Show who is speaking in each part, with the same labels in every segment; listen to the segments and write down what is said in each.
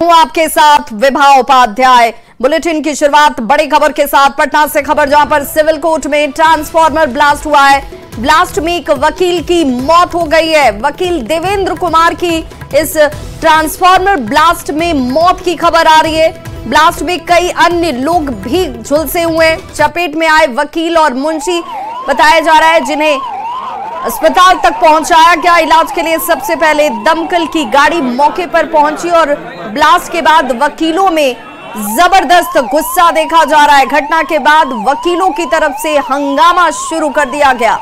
Speaker 1: हूं आपके साथ विभा उपाध्याय। बुलेटिन की शुरुआत बड़ी खबर के साथ पटना से खबर, जहां पर सिविल कोर्ट में ट्रांसफार्मर ब्लास्ट हुआ है। ब्लास्ट में एक वकील की मौत हो गई है। वकील देवेंद्र कुमार की इस ट्रांसफार्मर ब्लास्ट में मौत की खबर आ रही है। ब्लास्ट में कई अन्य लोग भी झुलसे हुए। चपेट में आए वकील और मुंशी बताया जा रहा है, जिन्हें अस्पताल तक पहुंचाया गया इलाज के लिए। सबसे पहले दमकल की गाड़ी मौके पर पहुंची और ब्लास्ट के बाद वकीलों में जबरदस्त गुस्सा देखा जा रहा है। घटना के बाद वकीलों की तरफ से हंगामा शुरू कर दिया गया।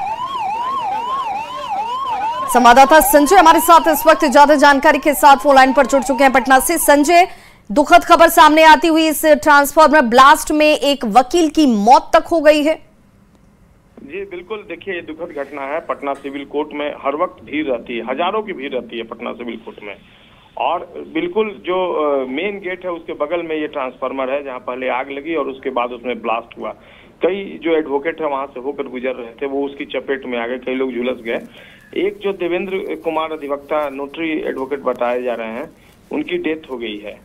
Speaker 1: संवाददाता संजय हमारे साथ इस वक्त ज्यादा जानकारी के साथ फोन लाइन पर जुड़ चुके हैं पटना से। संजय, दुखद खबर सामने आती हुई इस ट्रांसफार्मर ब्लास्ट में एक वकील की मौत तक हो गई है।
Speaker 2: जी बिल्कुल, देखिए ये दुखद घटना है। पटना सिविल कोर्ट में हर वक्त भीड़ रहती है, हजारों की भीड़ रहती है पटना सिविल कोर्ट में। और बिल्कुल जो मेन गेट है उसके बगल में ये ट्रांसफार्मर है, जहां पहले आग लगी और उसके बाद उसमें ब्लास्ट हुआ। कई जो एडवोकेट है वहां से होकर गुजर रहे थे, वो उसकी चपेट में आ गए, कई लोग झुलस गए। एक जो देवेंद्र कुमार अधिवक्ता नोटरी एडवोकेट बताए जा रहे हैं, उनकी डेथ हो गई है।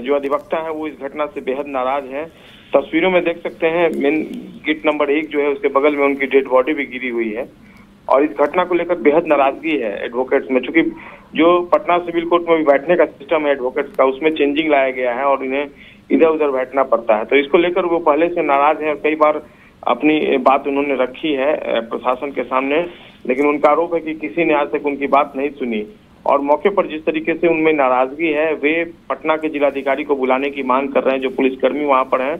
Speaker 2: जो अधिवक्ता है वो इस घटना से बेहद नाराज है। तस्वीरों में देख सकते हैं मेन गेट नंबर 1 जो है उसके बगल में उनकी डेड बॉडी भी गिरी हुई है। और इस घटना को लेकर बेहद नाराजगी है एडवोकेट्स में, चूंकि जो पटना सिविल कोर्ट में भी बैठने का सिस्टम है एडवोकेट्स का, उसमें चेंजिंग लाया गया है और इन्हें इधर उधर बैठना पड़ता है। तो इसको लेकर वो पहले से नाराज है और कई बार अपनी बात उन्होंने रखी है प्रशासन के सामने, लेकिन उनका आरोप है कि किसी ने आज तक उनकी बात नहीं सुनी। और मौके पर जिस तरीके से उनमें नाराजगी है, वे पटना के जिलाधिकारी को बुलाने की मांग कर रहे हैं। जो पुलिसकर्मी वहां पर हैं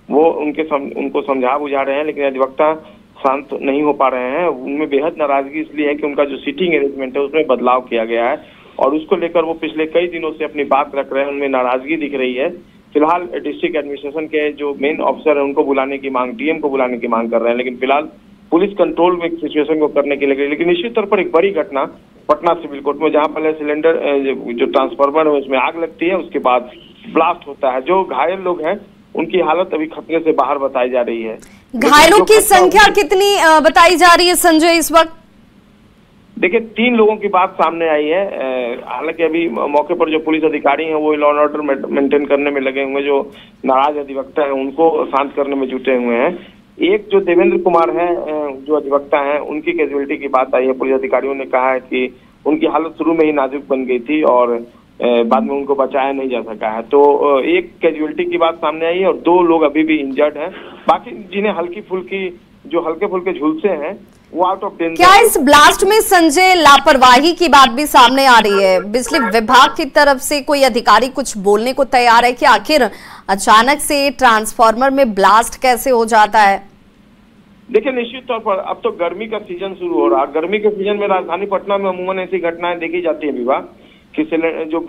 Speaker 2: वो उनको समझा बुझा रहे हैं, लेकिन अधिवक्ता शांत नहीं हो पा रहे हैं। उनमें बेहद नाराजगी इसलिए है कि उनका जो सीटिंग अरेंजमेंट है उसमें बदलाव किया गया है और उसको लेकर वो पिछले कई दिनों से अपनी बात रख रहे हैं। उनमें नाराजगी दिख रही है। फिलहाल डिस्ट्रिक्ट एडमिनिस्ट्रेशन के जो मेन ऑफिसर है उनको बुलाने की मांग, डीएम को बुलाने की मांग कर रहे हैं, लेकिन फिलहाल पुलिस कंट्रोल में सिचुएशन को करने के लिए। लेकिन निश्चित तौर पर एक बड़ी घटना पटना सिविल कोर्ट में, जहां पहले सिलेंडर जो ट्रांसफार्मर है उसमें आग लगती है, उसके बाद ब्लास्ट होता है। जो घायल लोग हैं उनकी हालत अभी खतरे से बाहर बताई जा रही है।
Speaker 1: घायलों की संख्या कितनी बताई जा रही है संजय इस वक्त?
Speaker 2: देखिए 3 लोगों की बात सामने आई है। हालांकि अभी मौके पर जो पुलिस अधिकारी हैं वो लॉ एंड ऑर्डर मेंटेन करने में लगे हुए, जो नाराज अधिवक्ता है उनको शांत करने में जुटे हुए हैं। एक जो देवेंद्र कुमार है जो अधिवक्ता हैं, उनकी कैजुअलिटी की बात आई है। पुलिस अधिकारियों ने कहा है कि उनकी हालत शुरू में ही नाजुक बन गई थी और बाद में उनको बचाया नहीं जा सका है। तो एक कैजुअलिटी की बात सामने आई है और 2 लोग अभी भी इंजर्ड हैं। बाकी जिन्हें हल्के फुल्के झुलसे हैं वो आउट ऑफ डेंजर।
Speaker 1: क्या इस ब्लास्ट में संजय लापरवाही की बात भी सामने आ रही है? बिजली विभाग की तरफ से कोई अधिकारी कुछ बोलने को तैयार है कि आखिर अचानक से ट्रांसफार्मर में ब्लास्ट कैसे हो जाता है?
Speaker 2: देखिए निश्चित तौर पर अब तो गर्मी का सीजन शुरू हो रहा है। गर्मी के सीजन में राजधानी पटना में अमूमन ऐसी घटनाएं देखी जाती है विवाह कि जो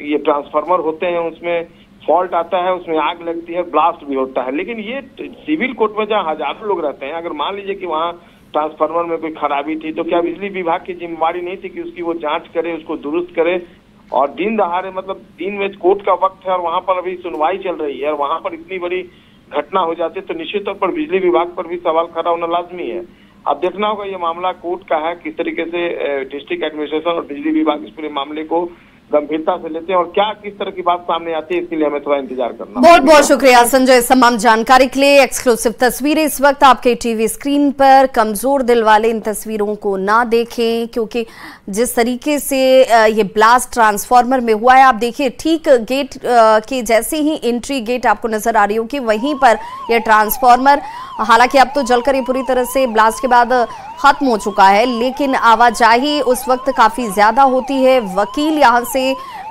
Speaker 2: ये ट्रांसफार्मर होते हैं उसमें फॉल्ट आता है, उसमें आग लगती है, ब्लास्ट भी होता है। लेकिन ये सिविल कोर्ट में जहाँ हजारों लोग रहते हैं, अगर मान लीजिए कि वहाँ ट्रांसफार्मर में कोई खराबी थी तो क्या बिजली विभाग की जिम्मेवारी नहीं थी कि उसकी वो जांच करे, उसको दुरुस्त करे? और दिन दहाड़े, मतलब दिन में कोर्ट का वक्त है और वहां पर अभी सुनवाई चल रही है और वहां पर इतनी बड़ी घटना हो जाती है तो निश्चित तौर पर बिजली विभाग पर भी सवाल खड़ा होना लाजमी है। अब देखना होगा ये मामला कोर्ट का है, किस तरीके से डिस्ट्रिक्ट एडमिनिस्ट्रेशन और बिजली विभाग इस पूरे मामले को गंभीरता से लेते हैं और क्या किस तरह की बात सामने आती है, इसके लिए हमें थोड़ा इंतजार करना।
Speaker 1: बहुत बहुत शुक्रिया संजय इस तमाम जानकारी के लिए। एक्सक्लूसिव तस्वीरें इस वक्त आपके टीवी स्क्रीन पर। कमजोर दिल वाले इन तस्वीरों को ना देखें, क्योंकि जिस तरीके से ये ब्लास्ट ट्रांसफार्मर में हुआ है, आप देखिए ठीक गेट के जैसे ही एंट्री गेट आपको नजर आ रही होगी, वहीं पर यह ट्रांसफार्मर, हालांकि अब तो जलकर ये पूरी तरह से ब्लास्ट के बाद खत्म हो चुका है, लेकिन आवाजाही उस वक्त काफी ज्यादा होती है। वकील यहाँ से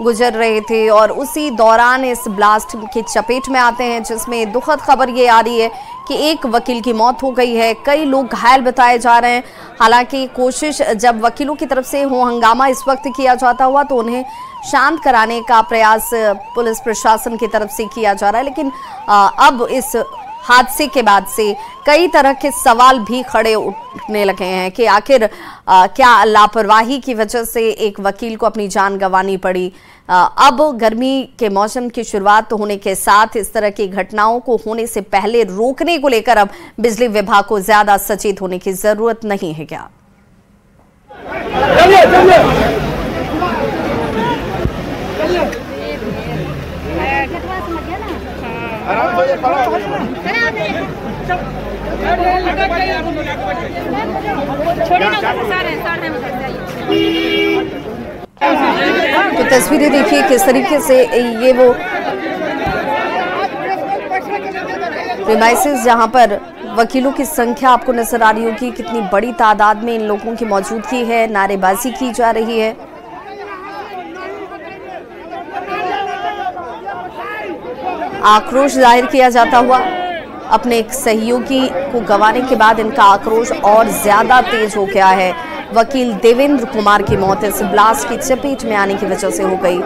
Speaker 1: गुजर रहे थे और उसी दौरान इस ब्लास्ट की चपेट में आते हैं, जिसमें दुखद खबर ये आ रही है कि एक वकील की मौत हो गई है। कई लोग घायल बताए जा रहे हैं। हालांकि कोशिश जब वकीलों की तरफ से हो हंगामा इस वक्त किया जाता हुआ तो उन्हें शांत कराने का प्रयास पुलिस प्रशासन की तरफ से किया जा रहा है, लेकिन अब इस हादसे के बाद से कई तरह के सवाल भी खड़े उठने लगे हैं कि आखिर क्या लापरवाही की वजह से एक वकील को अपनी जान गंवानी पड़ी। अब गर्मी के मौसम की शुरुआत होने के साथ इस तरह की घटनाओं को होने से पहले रोकने को लेकर अब बिजली विभाग को ज्यादा सचेत होने की जरूरत नहीं है क्या? तो तस्वीरें देखिए किस तरीके से ये वो प्रीमाइसेस जहां पर वकीलों की संख्या आपको नजर आ रही होगी, कितनी बड़ी तादाद में इन लोगों की मौजूदगी है, नारेबाजी की जा रही है। आक्रोश जाहिर किया जाता हुआ, अपने एक सहयोगी को गंवाने के बाद इनका आक्रोश और ज्यादा तेज हो गया है। वकील देवेंद्र कुमार की मौत इस ब्लास्ट की चपेट में आने की वजह से हो गई।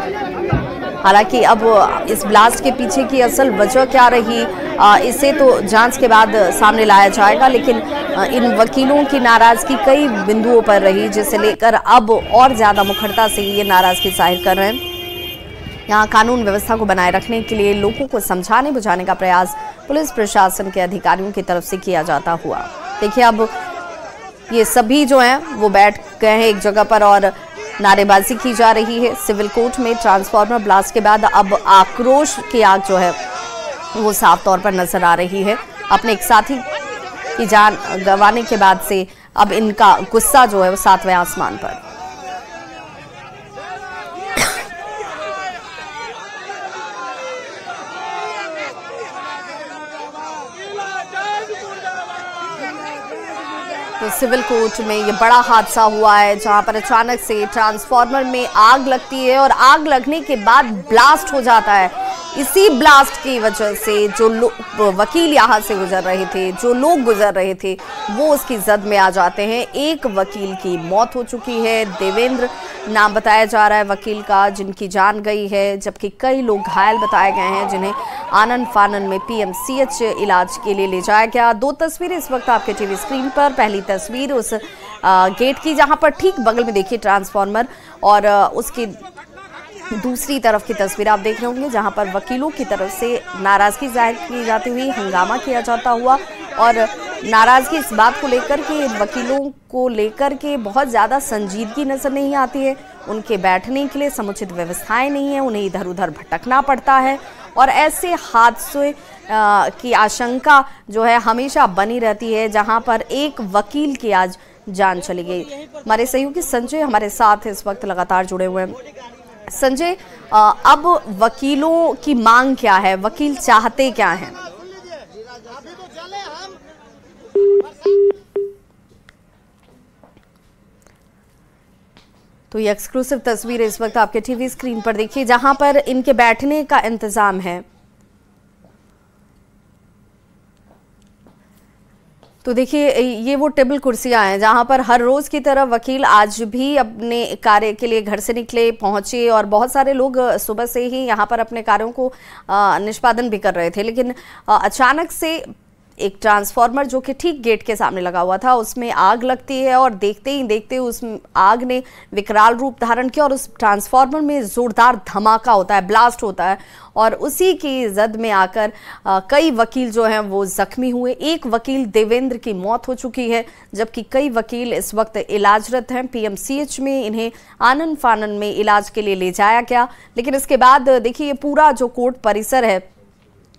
Speaker 1: हालांकि अब इस ब्लास्ट के पीछे की असल वजह क्या रही, इसे तो जांच के बाद सामने लाया जाएगा, लेकिन इन वकीलों की नाराजगी कई बिंदुओं पर रही, जिसे लेकर अब और ज्यादा मुखरता से ये नाराजगी जाहिर कर रहे हैं। यहाँ कानून व्यवस्था को बनाए रखने के लिए लोगों को समझाने बुझाने का प्रयास पुलिस प्रशासन के अधिकारियों की तरफ से किया जाता हुआ। देखिए अब ये सभी जो हैं वो बैठ गए हैं एक जगह पर और नारेबाजी की जा रही है। सिविल कोर्ट में ट्रांसफार्मर ब्लास्ट के बाद अब आक्रोश की आग जो है वो साफ तौर पर नजर आ रही है। अपने एक साथी की जान गंवाने के बाद से अब इनका गुस्सा जो है वो 7वें आसमान पर। तो सिविल कोर्ट में ये बड़ा हादसा हुआ है, जहां पर अचानक से ट्रांसफार्मर में आग लगती है और आग लगने के बाद ब्लास्ट हो जाता है। इसी ब्लास्ट की वजह से जो वकील यहाँ से गुजर रहे थे, जो लोग गुजर रहे थे, वो उसकी जद में आ जाते हैं। एक वकील की मौत हो चुकी है, देवेंद्र नाम बताया जा रहा है वकील का, जिनकी जान गई है, जबकि कई लोग घायल बताए गए हैं, जिन्हें आनन फानन में PMCH इलाज के लिए ले जाया गया। 2 तस्वीरें इस वक्त आपके टीवी स्क्रीन पर। पहली तस्वीर उस गेट की जहां पर ठीक बगल में देखिए ट्रांसफार्मर, और उसकी दूसरी तरफ की तस्वीर आप देख रहे होंगे जहां पर वकीलों की तरफ से नाराजगी जाहिर की जाती हुई, हंगामा किया जाता हुआ, और नाराजगी इस बात को लेकर कि वकीलों को लेकर के बहुत ज़्यादा संजीदगी नजर नहीं आती है, उनके बैठने के लिए समुचित व्यवस्थाएं नहीं है, उन्हें इधर उधर भटकना पड़ता है, और ऐसे हादसे की आशंका जो है हमेशा बनी रहती है, जहां पर एक वकील की आज जान चली गई। हमारे सहयोगी संजय हमारे साथ इस वक्त लगातार जुड़े हुए हैं। संजय, अब वकीलों की मांग क्या है, वकील चाहते क्या हैं? तो ये एक्सक्लूसिव तस्वीर इस वक्त आपके टीवी स्क्रीन पर देखिए, जहां पर इनके बैठने का इंतजाम है। तो देखिए ये वो टेबल कुर्सियां हैं जहां पर हर रोज की तरह वकील आज भी अपने कार्य के लिए घर से निकले, पहुंचे, और बहुत सारे लोग सुबह से ही यहां पर अपने कार्यों को निष्पादन भी कर रहे थे, लेकिन अचानक से एक ट्रांसफार्मर जो कि ठीक गेट के सामने लगा हुआ था उसमें आग लगती है, और देखते ही देखते उस आग ने विकराल रूप धारण किया और उस ट्रांसफार्मर में जोरदार धमाका होता है, ब्लास्ट होता है, और उसी की जद में आकर कई वकील जो हैं वो जख्मी हुए। एक वकील देवेंद्र की मौत हो चुकी है, जबकि कई वकील इस वक्त इलाजरत हैं PMCH में। इन्हें आनन फानन में इलाज के लिए ले जाया गया, लेकिन इसके बाद देखिए ये पूरा जो कोर्ट परिसर है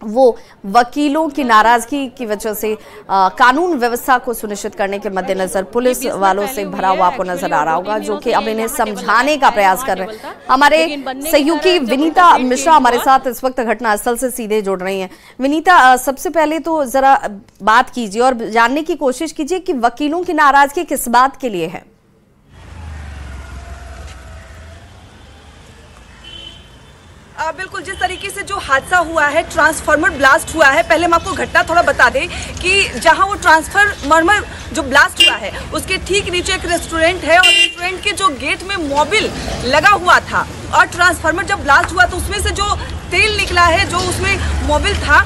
Speaker 1: वो वकीलों की नाराजगी की वजह से कानून व्यवस्था को सुनिश्चित करने के मद्देनजर पुलिस वालों से भरा हुआ आपको नजर आ रहा होगा, जो कि अब इन्हें समझाने का प्रयास कर रहे हैं। हमारे सहयोगी विनीता मिश्रा हमारे साथ इस वक्त घटनास्थल से सीधे जुड़ रही हैं। विनीता, सबसे पहले तो जरा बात कीजिए और जानने की कोशिश कीजिए कि वकीलों की नाराजगी किस बात के लिए है।
Speaker 3: बिल्कुल, जिस तरीके से जो हादसा हुआ है, ट्रांसफार्मर ब्लास्ट हुआ है, पहले हम आपको घटना थोड़ा बता दें कि जहां वो ट्रांसफार्मर जो ब्लास्ट हुआ है उसके ठीक नीचे एक रेस्टोरेंट है, और रेस्टोरेंट के जो गेट में मोबिल लगा हुआ था, और ट्रांसफार्मर जब ब्लास्ट हुआ तो उसमें से जो तेल निकला है, जो उसमें मोबिल था,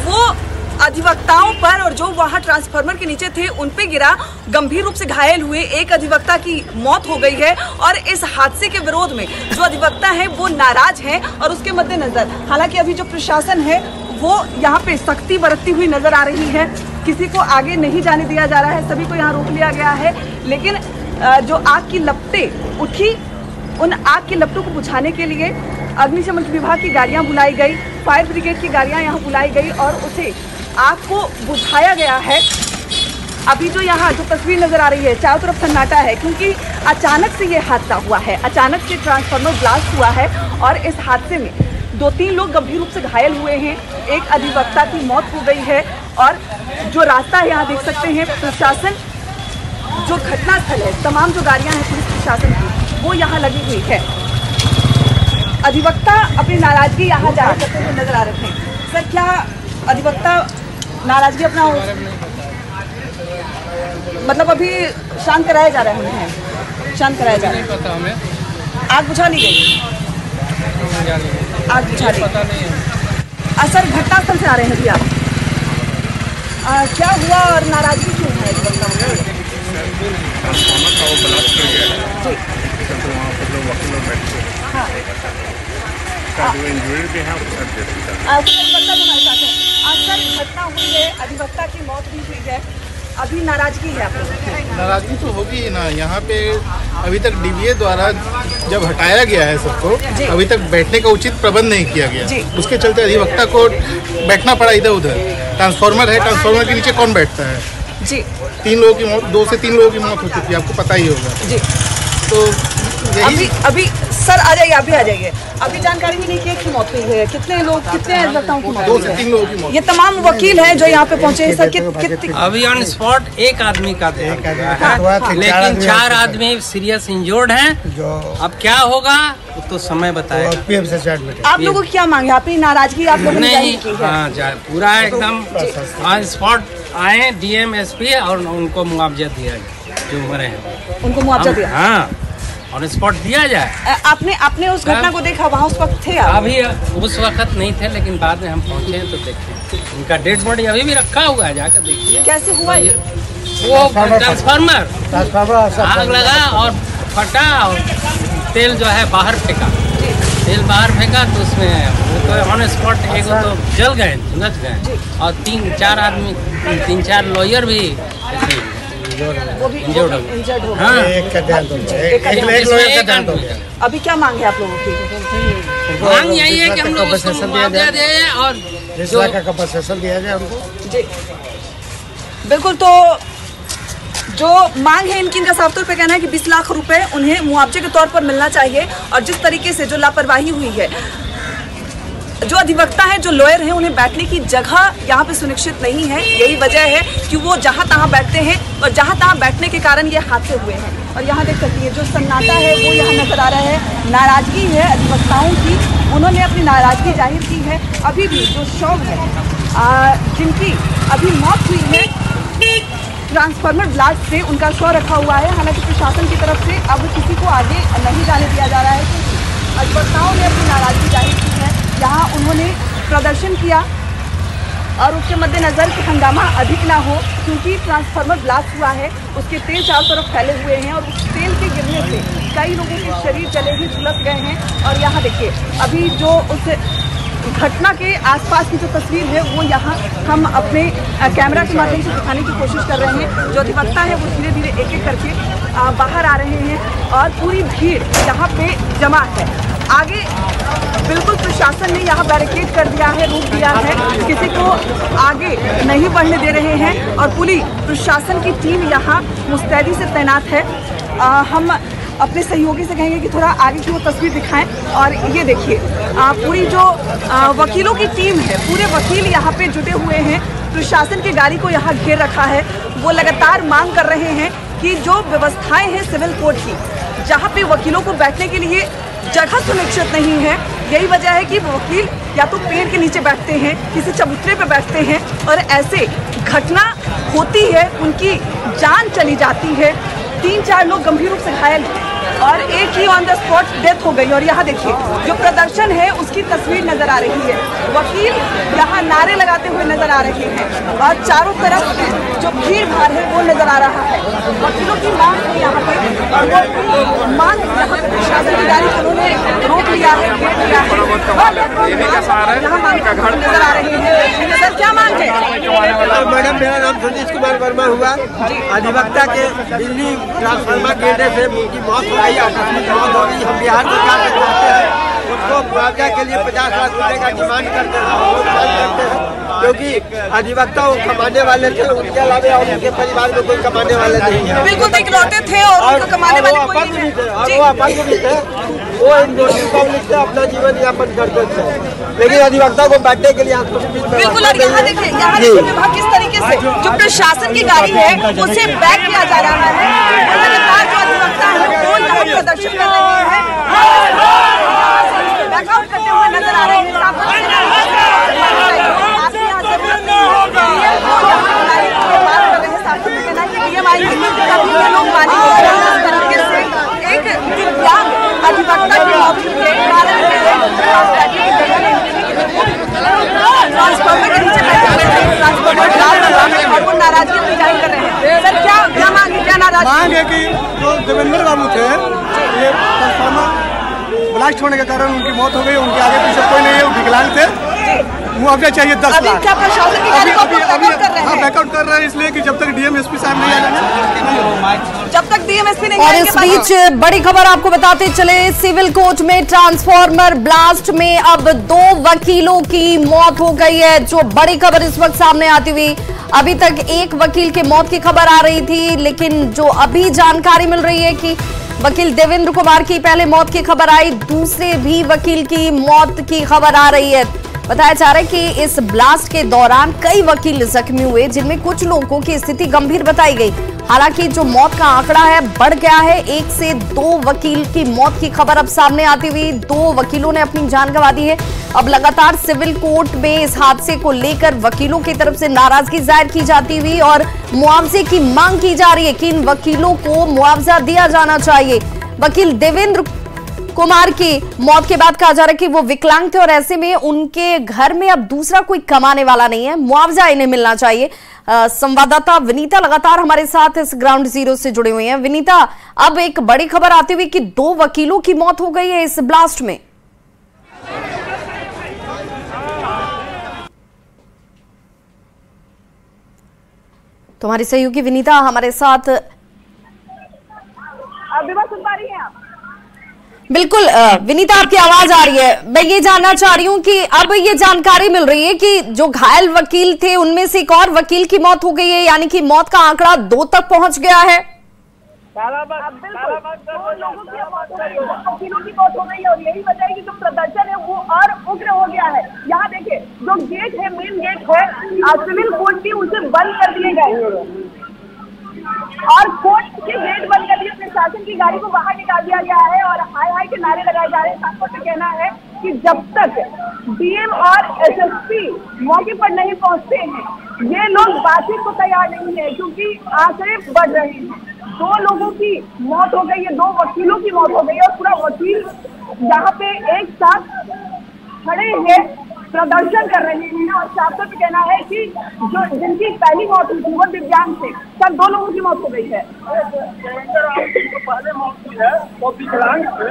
Speaker 3: वो अधिवक्ताओं पर और जो वहां ट्रांसफार्मर के नीचे थे उन पे गिरा, गंभीर रूप से घायल हुए। एक अधिवक्ता की मौत हो गई है, और इस हादसे के विरोध में जो अधिवक्ता हैं वो नाराज हैं, और उसके मद्देनजर हालांकि अभी जो प्रशासन है वो यहाँ पे सख्ती बरतती हुई नजर आ रही है, किसी को आगे नहीं जाने दिया जा रहा है, सभी को यहाँ रोक लिया गया है। लेकिन जो आग की लपटें उठी, उन आग की लपटों को बुझाने के लिए अग्निशमन विभाग की गाड़ियां बुलाई गई, फायर ब्रिगेड की गाड़ियां यहाँ बुलाई गई और उसे आग को बुझाया गया है। अभी जो यहाँ जो तस्वीर नजर आ रही है, चारों तरफ सन्नाटा है क्योंकि अचानक से ये हादसा हुआ है, अचानक से ट्रांसफार्मर ब्लास्ट हुआ है और इस हादसे में 2-3 लोग गंभीर रूप से घायल हुए हैं। एक अधिवक्ता की मौत हो गई है और जो रास्ता है यहाँ देख सकते हैं, प्रशासन जो घटनास्थल है, तमाम जो गाड़ियाँ हैं पुलिस प्रशासन की वो यहाँ लगी हुई है। अधिवक्ता अपनी नाराजगी यहाँ जाहिर करते हुए नजर आ रहे हैं। सर, क्या अधिवक्ता नाराजगी अपना मतलब अभी शांत कराया जा रहा है? उन्हें शांत कराया जा रहा है?
Speaker 4: नहीं पता हमें।
Speaker 3: आग बुझा ली गई? आग बुझा ली। सर, घटनास्थल से आ रहे हैं भैया, क्या हुआ और नाराजगी क्यों है? हाँ, सर घटना हुई है, अधिवक्ता की मौत भी हुई है, अभी नाराजगी है आप लोगों की?
Speaker 4: नाराजगी तो होगी ही ना। यहाँ पे अभी तक डीवीए द्वारा जब हटाया गया है सबको, अभी तक बैठने का उचित प्रबंध नहीं किया गया, उसके चलते अधिवक्ता को बैठना पड़ा इधर उधर। ट्रांसफार्मर है, ट्रांसफार्मर के नीचे कौन बैठता है?
Speaker 3: जी,
Speaker 4: 3 लोगों की मौत, 2 से 3 लोगों की मौत हो चुकी है, आपको पता ही होगा
Speaker 3: जी।
Speaker 4: तो
Speaker 3: अभी सर आ जाइए, अभी आ जाइए। अभी जानकारी मिली कि एक की मौत हुई है, कितने लोग, कितने अधिवक्ताओं की मौत?
Speaker 4: 2 से 3 लोगों की मौत।
Speaker 3: ये तमाम वकील हैं जो यहाँ पे पहुंचे हैं सर। कितने
Speaker 5: अभी ऑन स्पॉट एक आदमी का लेकिन 4 आदमी सीरियस इंजर्ड हैं। अब क्या होगा तो समय बताएगा।
Speaker 3: आप लोगों की क्या मांग है? अपनी नाराजगी आप लोगों ने जाहिर की है?
Speaker 5: हाँ, पूरा एकदम ऑन स्पॉट आए डीएम एसपी और उनको मुआवजा दिया जाए जो मरे हैं,
Speaker 3: उनको मुआवजा दिया।
Speaker 5: हाँ, ऑन स्पॉट दिया जाए।
Speaker 3: आपने उस घटना को देखा? वहाँ उस वक्त थे आप?
Speaker 5: अभी उस वक्त नहीं थे, लेकिन बाद में हम पहुँचे हैं तो देखे उनका डेड बॉडी अभी भी रखा हुआ है, जाकर देखिए।
Speaker 3: कैसे हुआ ये?
Speaker 5: वो ट्रांसफार्मर आग लगा और फटा और तेल जो है बाहर फेंका, तेल बाहर फेंका तो उसमें वो तो ऑन स्पॉट एक तो जल गए, झुलस गए और 3-4 आदमी, 3-4 लॉयर भी इंजर्ड हो गए। हाँ,
Speaker 4: एक
Speaker 3: अभी क्या मांग है आप लोगों की?
Speaker 5: मांग यही है कि हम लोग उसको मुआवजा दें और
Speaker 4: 20 लाख का कंपनसेशन दिया जाए उनको।
Speaker 3: जी बिल्कुल। तो जो मांग है इनका साफ तौर पे कहना है कि 20 लाख रुपए उन्हें मुआवजे के तौर पर मिलना चाहिए और जिस तरीके से जो लापरवाही हुई है, जो अधिवक्ता है, जो लॉयर है, उन्हें बैठने की जगह यहाँ पे सुनिश्चित नहीं है। यही वजह है कि वो जहाँ तहाँ बैठते हैं और जहाँ तहाँ बैठने के कारण ये हादसे हुए हैं। और यहाँ देख सकती है जो सन्नाटा है वो यहाँ नजर आ रहा है। नाराजगी है अधिवक्ताओं की, उन्होंने अपनी नाराजगी जाहिर की है। अभी भी जो शव है जिनकी अभी मौत हुई है ट्रांसफार्मर ब्लास्ट से, उनका शव रखा हुआ है। हालांकि प्रशासन की तरफ से अब किसी को आगे नहीं जाने दिया जा रहा है क्योंकि अधिवक्ताओं ने अपनी नाराजगी जाहिर की है। यहाँ उन्होंने प्रदर्शन किया और उसके मद्देनज़र कि हंगामा अधिक ना हो, क्योंकि ट्रांसफार्मर ब्लास्ट हुआ है, उसके तेल चारों तरफ फैले हुए हैं और उस तेल के गिरने से कई लोगों के शरीर जले ही झुलस गए हैं। और यहाँ देखिए अभी जो उस घटना के आसपास की जो तस्वीर है वो यहाँ हम अपने कैमरा के माध्यम से दिखाने की कोशिश कर रहे हैं। जो अधिवक्ता है वो धीरे धीरे एक एक करके बाहर आ रहे हैं और पूरी भीड़ यहाँ पे जमा है। आगे बिल्कुल प्रशासन ने यहाँ बैरिकेड कर दिया है, रोक दिया है, किसी को आगे नहीं बढ़ने दे रहे हैं और पूरी प्रशासन की टीम यहाँ मुस्तैदी से तैनात है। हम अपने सहयोगी से कहेंगे कि थोड़ा आगे की वो तस्वीर दिखाएं और ये देखिए पूरी जो वकीलों की टीम है, पूरे वकील यहाँ पे जुटे हुए हैं। प्रशासन की गाड़ी को यहाँ घेर रखा है। वो लगातार मांग कर रहे हैं कि जो व्यवस्थाएं हैं सिविल कोर्ट की, जहाँ पे वकीलों को बैठने के लिए जगह सुनिश्चित नहीं है, यही वजह है कि वकील या तो पेड़ के नीचे बैठते हैं, किसी चबूतरे पे बैठते हैं और ऐसे घटना होती है, उनकी जान चली जाती है। 3-4 लोग गंभीर रूप से घायल और एक ही ऑन द स्पॉट डेथ हो गई। और यहाँ देखिए जो प्रदर्शन है उसकी तस्वीर नजर आ रही है। वकील यहाँ नारे लगाते हुए नजर आ रहे हैं और चारों तरफ जो भीड़ भाड़ है वो नजर आ रहा है। वकीलों की मांग है यहाँ पे और वो मांग यहाँ पे प्रशासन की गाड़ी उन्होंने रोक लिया है, घेर लिया है। यहाँ मांग नजर आ रही है। सर क्या मांग है?
Speaker 6: मैडम मेरा नाम सुनील कुमार वर्मा हुआ। अधिवक्ता के बिजली ट्रांसफार्मर गिरने से उनकी मौत हो गई, आकस्मिक मौत हो गई। हम बिहार सरकार से चाहते हैं उसको मुआवजा के लिए 50 लाख रुपए का डिमांड करते हैं, क्योंकि अधिवक्ता वो कमाने वाले थे, उनके अलावा और उनके परिवार में कोई कमाने वाले नहीं है।
Speaker 3: बिल्कुल इकलौते थे और कमाने वाले कोई नहीं थे,
Speaker 6: वो अपंग भी थे, वो इन दोनों पब्लिक से अपना जीवन यापन करते थे, लेकिन अधिवक्ता को बैठने के लिए
Speaker 3: बिल्कुल। और यहाँ देखिए विभाग किस तरीके से जो प्रशासन की गाड़ी है उसे बैक किया जा रहा है, लगातार जो अधिवक्ता है वो यहाँ प्रदर्शन कर रहे हैं, बैकआउट करते हुए नजर आ रहे हैं। अधिवक्ता के ऑप्शन के ट्रांसफार्मर के नीचे और वो नाराजगी जाहिर कर रहे हैं। सर क्या मांग है
Speaker 6: कि जो देवेंद्र बाबू थे, ये ट्रांसफार्मर ब्लास्ट होने के कारण उनकी मौत हो गई, उनके आगे पीछे कोई नहीं है, वो विकलांग थे, मुआवजा चाहिए 10 लाख।
Speaker 3: क्या प्रशासन की गाड़ी को
Speaker 6: बैकआउट कर रहे हैं इसलिए कि जब तक डीएमएसपी साहब नहीं आएंगे,
Speaker 3: जब तक डीएमएसपी नहीं
Speaker 1: और
Speaker 3: आएंगे।
Speaker 1: इस बीच बड़ी खबर आपको बताते चले, सिविल कोर्ट में ट्रांसफार्मर ब्लास्ट में अब 2 वकीलों की मौत हो गई है। जो बड़ी खबर इस वक्त सामने आती हुई, अभी तक एक वकील की मौत की खबर आ रही थी, लेकिन जो अभी जानकारी मिल रही है कि वकील देवेंद्र कुमार की पहले मौत की खबर आई, दूसरे भी वकील की मौत की खबर आ रही है। बताया जा रहा है कि इस ब्लास्ट के दौरान कई वकील जख्मी हुए, जिनमें कुछ लोगों की स्थिति गंभीर बताई गई। हालांकि जो मौत का आंकड़ा है बढ़ गया है, 1 से 2 वकील की मौत की खबर अब सामने आती हुई, 2 वकीलों ने अपनी जान गंवा दी है। अब लगातार सिविल कोर्ट में इस हादसे को लेकर वकीलों की तरफ से नाराजगी जाहिर की जाती हुई और मुआवजे की मांग की जा रही है कि इन वकीलों को मुआवजा दिया जाना चाहिए। वकील देवेंद्र कुमार की मौत के बाद कहा जा रहा है कि वो विकलांग थे और ऐसे में उनके घर में अब दूसरा कोई कमाने वाला नहीं है, मुआवजा इन्हें मिलना चाहिए। संवाददाता विनीता लगातार हमारे साथ इस ग्राउंड जीरो से जुड़े हुए हैं। विनीता, अब एक बड़ी खबर आती हुई कि 2 वकीलों की मौत हो गई है इस ब्लास्ट में। तुम्हारी सहयोगी विनीता हमारे साथ।
Speaker 3: सुन पा रही हैं आप?
Speaker 1: बिल्कुल विनीता, आपकी आवाज आ रही है। मैं ये जानना चाह रही हूँ कि अब ये जानकारी मिल रही है कि जो घायल वकील थे उनमें से एक और वकील की मौत हो गई है, यानी कि मौत का आंकड़ा 2 तक पहुंच गया है।
Speaker 3: बिल्कुल 2 लोगों की मौत हो गई, 2 वकीलों की मौत हो गई है और यही वजह है कि जो प्रदर्शन है वो और उग्र हो गया है। यहाँ देखिए जो गेट है, मेन गेट है सिविल कोर्ट की, उसे बंद कर दिए गए और कोर्ट के गेट बंद कर दिए, प्रशासन की गाड़ी को बाहर निकाल दिया गया है और हाय हाय के नारे लगाए जा रहे हैं। सांसद का कहना है कि जब तक डीएम और एसएसपी मौके पर नहीं पहुंचते हैं, ये लोग बातचीत को तैयार नहीं है, क्योंकि आंकड़े बढ़ रहे हैं। 2 लोगों की मौत हो गई है, 2 वकीलों की मौत हो गई है और पूरा वकील यहाँ पे एक साथ खड़े हैं, प्रदर्शन कर रहे हैं और शासन का कहना है कि जो जिनकी पहली मौत हुई थी वो दिव्यांग थे, सब 2 लोगों की मौत हो गई है।
Speaker 2: पहले मौत हुई है वो विकलांग थे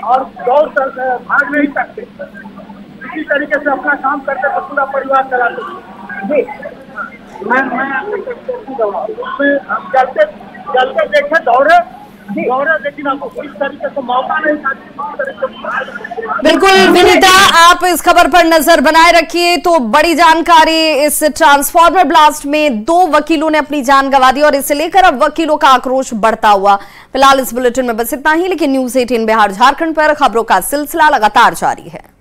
Speaker 2: और दौड़ भाग नहीं सकते, इसी तरीके से अपना काम करते तो पूरा परिवार चलाते। जी मैं चलते देखे दौड़े, लेकिन आपको इस तरीके से मौका नहीं था।
Speaker 1: बिल्कुल विनीता, आप इस खबर पर नजर बनाए रखिए। तो बड़ी जानकारी, इस ट्रांसफार्मर ब्लास्ट में 2 वकीलों ने अपनी जान गंवा दी और इसे लेकर अब वकीलों का आक्रोश बढ़ता हुआ। फिलहाल इस बुलेटिन में बस इतना ही, लेकिन न्यूज़ 18 बिहार झारखंड पर खबरों का सिलसिला लगातार जारी है।